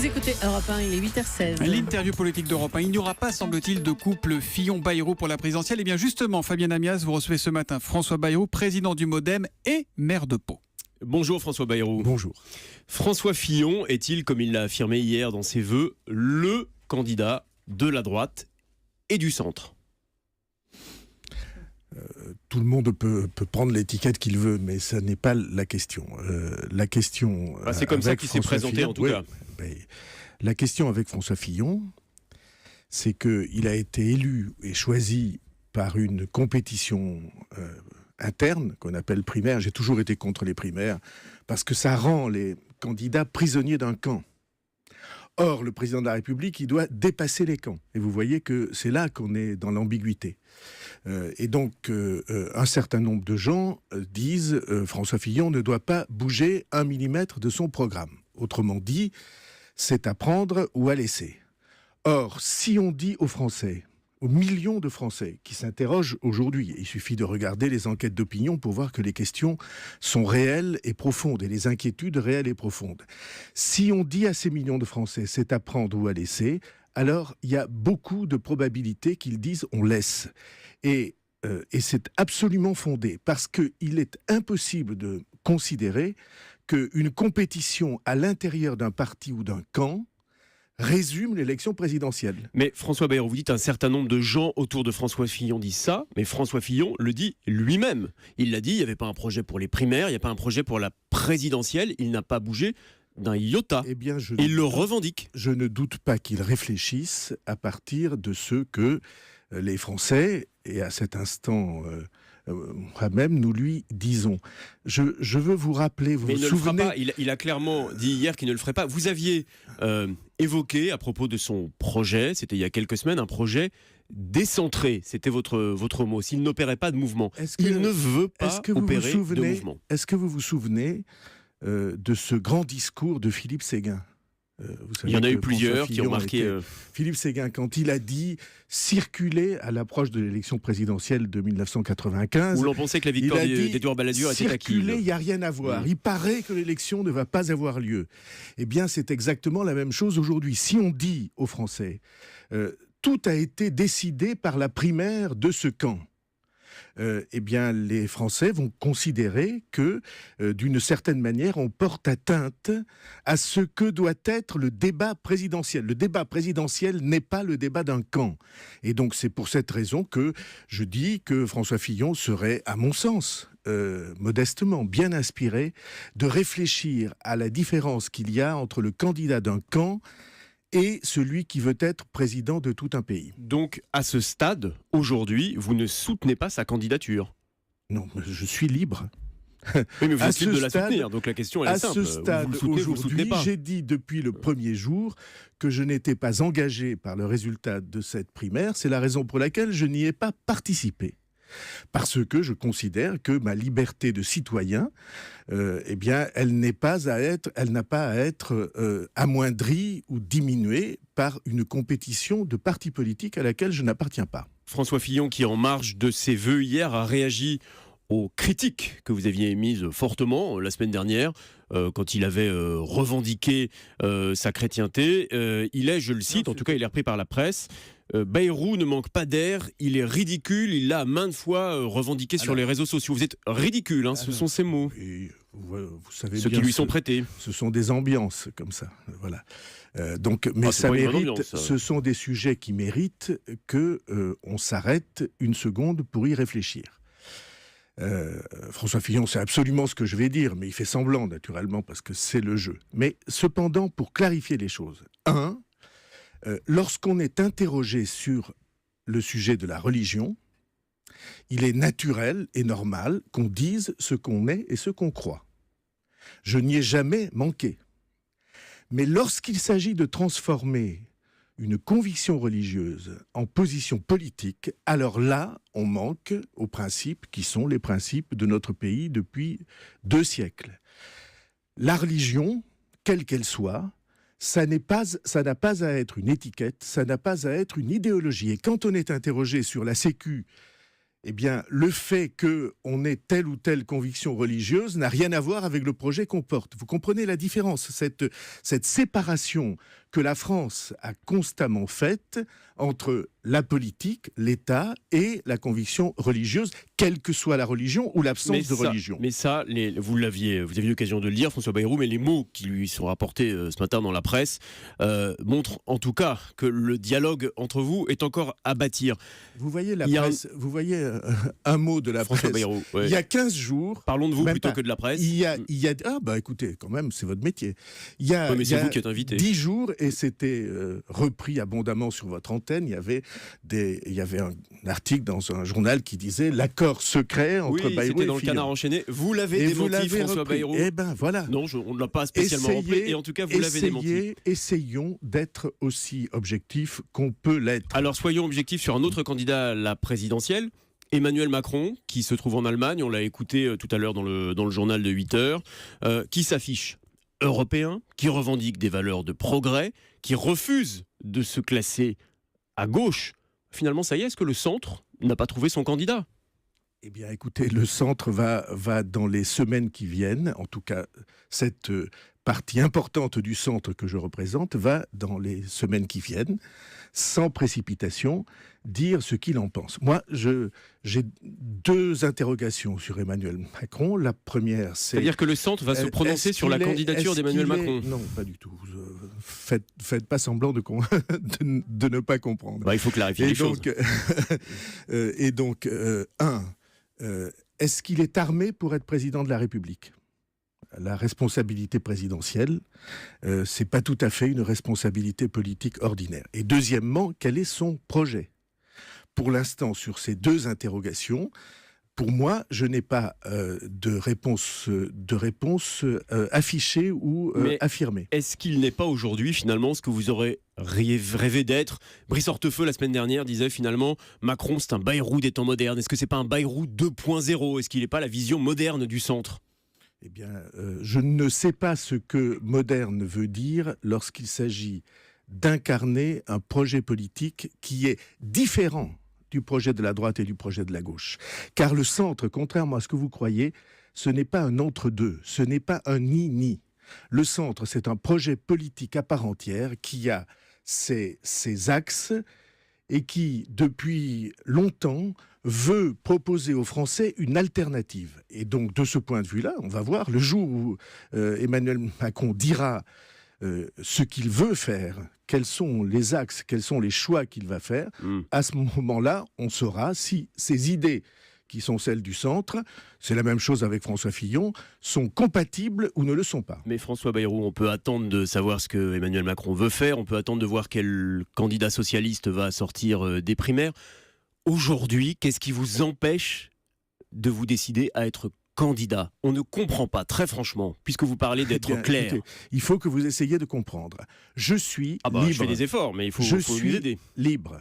Vous écoutez Europe 1, il est 8h16. L'interview politique d'Europe 1. Il n'y aura pas, semble-t-il, de couple Fillon-Bayrou pour la présidentielle. Eh bien justement, Fabienne Amias, vous recevez ce matin François Bayrou, président du MoDem et maire de Pau. Bonjour François Bayrou. Bonjour. François Fillon est-il, comme il l'a affirmé hier dans ses vœux, le candidat de la droite et du centre ? Tout le monde peut prendre l'étiquette qu'il veut, mais ça n'est pas la question. La question. C'est comme ça qu'il s'est présenté Fillon, en tout cas. La question avec François Fillon, c'est qu'il a été élu et choisi par une compétition interne qu'on appelle primaire. J'ai toujours été contre les primaires parce que ça rend les candidats prisonniers d'un camp. Or, le président de la République, il doit dépasser les camps. Et vous voyez que c'est là qu'on est dans l'ambiguïté. Et donc, un certain nombre de gens disent François Fillon ne doit pas bouger 1 millimètre de son programme. Autrement dit, c'est à prendre ou à laisser. Or, si on dit aux Français, aux millions de Français qui s'interrogent aujourd'hui, il suffit de regarder les enquêtes d'opinion pour voir que les questions sont réelles et profondes, et les inquiétudes réelles et profondes. Si on dit à ces millions de Français, c'est à prendre ou à laisser, alors il y a beaucoup de probabilités qu'ils disent on laisse. Et c'est absolument fondé, parce qu'il est impossible de considérer qu'une compétition à l'intérieur d'un parti ou d'un camp résume l'élection présidentielle. Mais François Bayrou, vous dites un certain nombre de gens autour de François Fillon disent ça, mais François Fillon le dit lui-même. Il l'a dit, il n'y avait pas un projet pour les primaires, il n'y a pas un projet pour la présidentielle, il n'a pas bougé d'un iota. Eh bien, il le revendique. Je ne doute pas qu'il réfléchisse à partir de ce que les Français, et à cet instant même, nous lui disons. Je veux vous rappeler, vous mais vous il ne souvenez... le fera pas. Il a clairement dit hier qu'il ne le ferait pas. Vous aviez évoqué à propos de son projet, c'était il y a quelques semaines, un projet décentré. C'était votre mot. S'il n'opérait pas de mouvement, il ne veut pas opérer de mouvement. Est-ce que vous vous souvenez de ce grand discours de Philippe Séguin? Il y en a eu plusieurs qui ont marqué... Philippe Séguin, quand il a dit circuler à l'approche de l'élection présidentielle de 1995... Où l'on pensait que la victoire d'Édouard Balladur était acquise. Circuler, il n'y a rien à voir. Il paraît que l'élection ne va pas avoir lieu. Eh bien, c'est exactement la même chose aujourd'hui. Si on dit aux Français, tout a été décidé par la primaire de ce camp, eh bien, les Français vont considérer que, d'une certaine manière, on porte atteinte à ce que doit être le débat présidentiel. Le débat présidentiel n'est pas le débat d'un camp. Et donc, c'est pour cette raison que je dis que François Fillon serait, à mon sens, modestement, bien inspiré de réfléchir à la différence qu'il y a entre le candidat d'un camp et celui qui veut être président de tout un pays. Donc, à ce stade, aujourd'hui, vous ne soutenez pas sa candidature? Non, je suis libre. Oui, mais vous êtes libre de la soutenir, donc la question elle est simple. À ce stade, aujourd'hui, j'ai dit depuis le premier jour que je n'étais pas engagé par le résultat de cette primaire. C'est la raison pour laquelle je n'y ai pas participé. Parce que je considère que ma liberté de citoyen, eh bien, elle n'a pas à être amoindrie ou diminuée par une compétition de partis politiques à laquelle je n'appartiens pas. François Fillon, qui en marge de ses vœux hier, a réagi aux critiques que vous aviez émises fortement la semaine dernière, quand il avait revendiqué sa chrétienté. Il est, je le cite, en tout cas il est repris par la presse, Bayrou ne manque pas d'air, il est ridicule, il l'a maintes fois revendiqué sur les réseaux sociaux. Vous êtes ridicule, hein, ce sont ces mots. Vous savez ceux bien, qui lui sont prêtés. Ce sont des ambiances comme ça, voilà. Mais ça mérite. Ambiance, ce sont des sujets qui méritent que on s'arrête une seconde pour y réfléchir. François Fillon, c'est absolument ce que je vais dire, mais il fait semblant naturellement parce que c'est le jeu. Mais cependant, pour clarifier les choses, lorsqu'on est interrogé sur le sujet de la religion, il est naturel et normal qu'on dise ce qu'on est et ce qu'on croit. Je n'y ai jamais manqué. Mais lorsqu'il s'agit de transformer une conviction religieuse en position politique, alors là, on manque aux principes qui sont les principes de notre pays depuis 2 siècles. La religion, quelle qu'elle soit, ça n'a pas à être une étiquette, ça n'a pas à être une idéologie. Et quand on est interrogé sur la Sécu Eh bien, le fait qu'on ait telle ou telle conviction religieuse n'a rien à voir avec le projet qu'on porte. Vous comprenez la différence, cette séparation que la France a constamment faite entre la politique, l'État et la conviction religieuse, quelle que soit la religion ou l'absence de religion. Mais ça, vous aviez l'occasion de le dire, François Bayrou, mais les mots qui lui sont rapportés ce matin dans la presse montrent en tout cas que le dialogue entre vous est encore à bâtir. Vous voyez la presse, vous voyez un mot de la François presse. Bayrou, ouais. Il y a 15 jours... Parlons de vous plutôt que de la presse. Ah bah écoutez, quand même, c'est votre métier. Mais c'est vous qui êtes invité. 10 jours, et c'était repris abondamment sur votre antenne, il y avait un article dans un journal qui disait l'accord secret entre Bayrou et Fillon. C'était dans le Canard enchaîné. Vous l'avez démenti, François Bayrou. Eh ben voilà. Non, on ne l'a pas spécialement repris, et en tout cas, vous l'avez démenti. Essayons d'être aussi objectifs qu'on peut l'être. Alors, soyons objectifs sur un autre candidat à la présidentielle. Emmanuel Macron, qui se trouve en Allemagne, on l'a écouté tout à l'heure dans le journal de 8 heures, qui s'affiche européen, qui revendique des valeurs de progrès, qui refuse de se classer à gauche. Finalement, ça y est, est-ce que le centre n'a pas trouvé son candidat ? Eh bien, écoutez, le centre va dans les semaines qui viennent, en tout cas, cette partie importante du centre que je représente va, dans les semaines qui viennent, sans précipitation, dire ce qu'il en pense. Moi, j'ai 2 interrogations sur Emmanuel Macron. La première, c'est... C'est-à-dire que le centre va se prononcer sur la candidature d'Emmanuel Macron ? Non, pas du tout. Faites pas semblant de ne pas comprendre. Il faut clarifier les choses. Est-ce qu'il est armé pour être président de la République ? La responsabilité présidentielle, c'est pas tout à fait une responsabilité politique ordinaire. Et deuxièmement, quel est son projet ? Pour l'instant, sur ces 2 interrogations, pour moi, je n'ai pas de réponse affichée ou affirmée. Est-ce qu'il n'est pas aujourd'hui, finalement, ce que vous aurez rêvé d'être ? Brice Hortefeux, la semaine dernière, disait finalement Macron, c'est un Bayrou des temps modernes. Est-ce que c'est pas un Bayrou 2.0 ? Est-ce qu'il n'est pas la vision moderne du centre ? Eh bien, je ne sais pas ce que moderne veut dire lorsqu'il s'agit d'incarner un projet politique qui est différent du projet de la droite et du projet de la gauche. Car le centre, contrairement à ce que vous croyez, ce n'est pas un entre-deux, ce n'est pas un ni-ni. Le centre, c'est un projet politique à part entière qui a ses axes et qui, depuis longtemps, veut proposer aux Français une alternative. Et donc, de ce point de vue-là, on va voir, le jour où Emmanuel Macron dira ce qu'il veut faire, quels sont les axes, quels sont les choix qu'il va faire, à ce moment-là, on saura si ces idées qui sont celles du centre, c'est la même chose avec François Fillon, sont compatibles ou ne le sont pas. Mais François Bayrou, on peut attendre de savoir ce que Emmanuel Macron veut faire, on peut attendre de voir quel candidat socialiste va sortir des primaires. Aujourd'hui, qu'est-ce qui vous empêche de vous décider à être candidat ? On ne comprend pas, très franchement, puisque vous parlez d'être clair. Écoutez, il faut que vous essayiez de comprendre. Je suis libre. Je fais des efforts, mais il faut nous aider. Libre.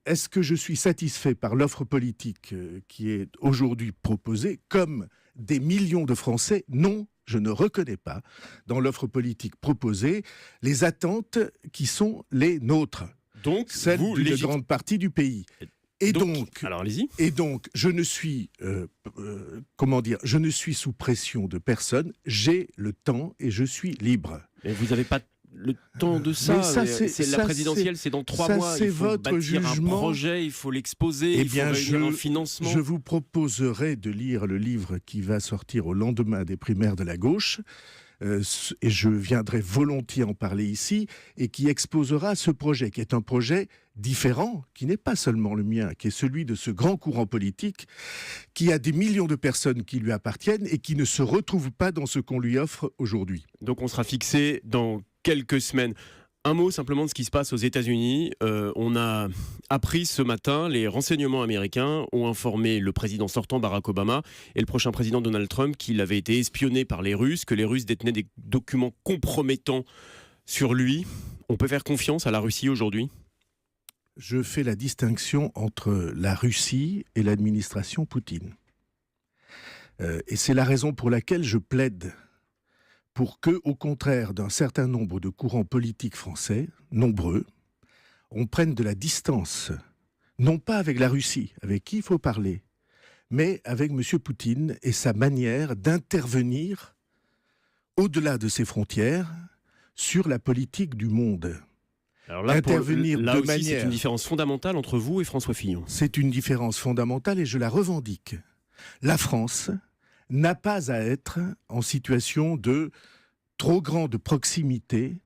Est-ce que je suis satisfait par l'offre politique qui est aujourd'hui proposée, comme des millions de Français ? Non, je ne reconnais pas dans l'offre politique proposée les attentes qui sont les nôtres. Donc, celle d'une grande partie du pays. Alors allez-y. Et donc, je ne suis, je ne suis sous pression de personne. J'ai le temps et je suis libre. Mais vous n'avez pas le temps de ça. C'est la présidentielle, c'est dans 3 mois. C'est il faut votre bâtir jugement. un projet, il faut l'exposer, il faut réunir un financement. Je vous proposerai de lire le livre qui va sortir au lendemain des primaires de la gauche. Et je viendrai volontiers en parler ici, et qui exposera ce projet, qui est un projet différent, qui n'est pas seulement le mien, qui est celui de ce grand courant politique, qui a des millions de personnes qui lui appartiennent et qui ne se retrouvent pas dans ce qu'on lui offre aujourd'hui. Donc on sera fixé dans quelques semaines. Un mot simplement de ce qui se passe aux États-Unis. On a appris ce matin, les renseignements américains ont informé le président sortant Barack Obama et le prochain président Donald Trump qu'il avait été espionné par les Russes, que les Russes détenaient des documents compromettants sur lui. On peut faire confiance à la Russie aujourd'hui ? Je fais la distinction entre la Russie et l'administration Poutine. Et c'est la raison pour laquelle je plaide pour que, au contraire d'un certain nombre de courants politiques français, nombreux, on prenne de la distance. non pas avec la Russie, avec qui il faut parler, mais avec M. Poutine et sa manière d'intervenir au-delà de ses frontières sur la politique du monde. Alors là, c'est une différence fondamentale entre vous et François Fillon. C'est une différence fondamentale et je la revendique. La France n'a pas à être en situation de trop grande proximité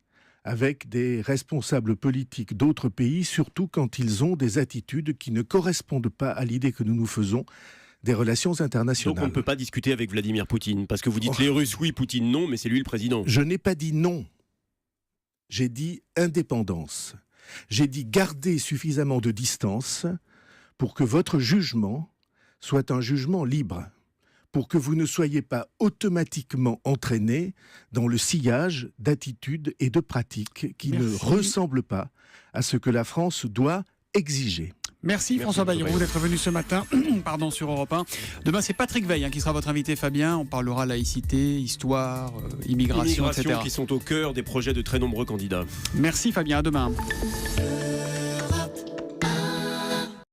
avec des responsables politiques d'autres pays, surtout quand ils ont des attitudes qui ne correspondent pas à l'idée que nous nous faisons des relations internationales. Donc on ne peut pas discuter avec Vladimir Poutine, parce que vous dites les Russes oui, Poutine non, mais c'est lui le président. Je n'ai pas dit non. J'ai dit indépendance. J'ai dit garder suffisamment de distance pour que votre jugement soit un jugement libre, pour que vous ne soyez pas automatiquement entraîné dans le sillage d'attitudes et de pratiques qui ne ressemblent pas à ce que la France doit exiger. Merci François Bayrou d'être venu ce matin sur Europe 1. Demain, c'est Patrick Veil qui sera votre invité, Fabien. On parlera laïcité, histoire, immigration, etc. Qui sont au cœur des projets de très nombreux candidats. Merci Fabien, à demain.